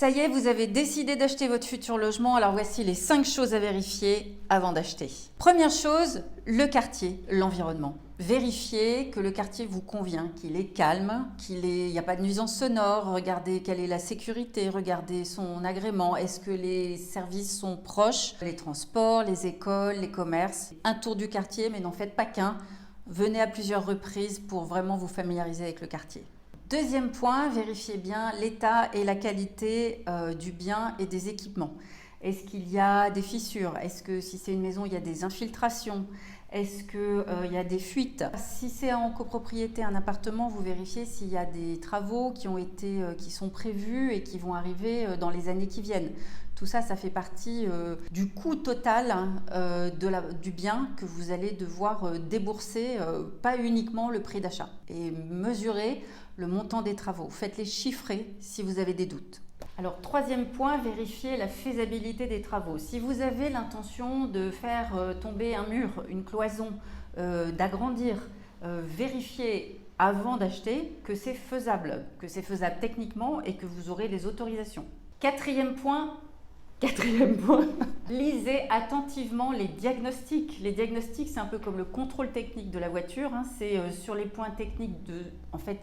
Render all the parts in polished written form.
Ça y est, vous avez décidé d'acheter votre futur logement, alors voici les 5 choses à vérifier avant d'acheter. Première chose, le quartier, l'environnement. Vérifiez que le quartier vous convient, qu'il est calme, qu'il n'y a pas de nuisance sonore, regardez quelle est la sécurité, regardez son agrément, est-ce que les services sont proches, les transports, les écoles, les commerces. Un tour du quartier, mais n'en faites pas qu'un. Venez à plusieurs reprises pour vraiment vous familiariser avec le quartier. Deuxième point, vérifiez bien l'état et la qualité du bien et des équipements. Est-ce qu'il y a des fissures? Est-ce que si c'est une maison, il y a des infiltrations? Est-ce qu'il y a des fuites? Si c'est en copropriété, un appartement, vous vérifiez s'il y a des travaux qui sont prévus et qui vont arriver dans les années qui viennent. Tout ça, ça fait partie du coût total du bien que vous allez devoir débourser, pas uniquement le prix d'achat. Et mesurez le montant des travaux. Faites-les chiffrer si vous avez des doutes. Alors, troisième point, vérifiez la faisabilité des travaux. Si vous avez l'intention de faire tomber un mur, une cloison, d'agrandir, vérifiez avant d'acheter que c'est faisable techniquement et que vous aurez les autorisations. Quatrième point, lisez attentivement les diagnostics. Les diagnostics, c'est un peu comme le contrôle technique de la voiture. C'est sur les points techniques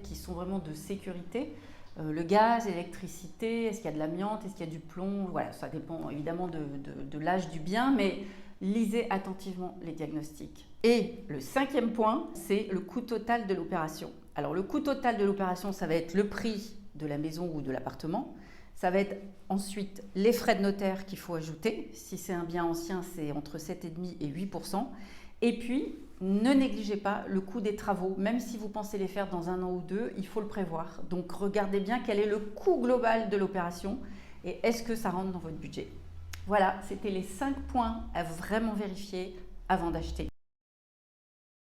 qui sont vraiment de sécurité. Le gaz, l'électricité, est-ce qu'il y a de l'amiante, est-ce qu'il y a du plomb? Voilà, ça dépend évidemment de l'âge du bien, mais lisez attentivement les diagnostics. Et le cinquième point, c'est le coût total de l'opération. Alors le coût total de l'opération, ça va être le prix de la maison ou de l'appartement. Ça va être ensuite les frais de notaire qu'il faut ajouter. Si c'est un bien ancien, c'est entre 7,5 et 8%. Et puis, ne négligez pas le coût des travaux. Même si vous pensez les faire dans 1 an ou 2, il faut le prévoir. Donc, regardez bien quel est le coût global de l'opération et est-ce que ça rentre dans votre budget. Voilà, c'était les 5 points à vraiment vérifier avant d'acheter.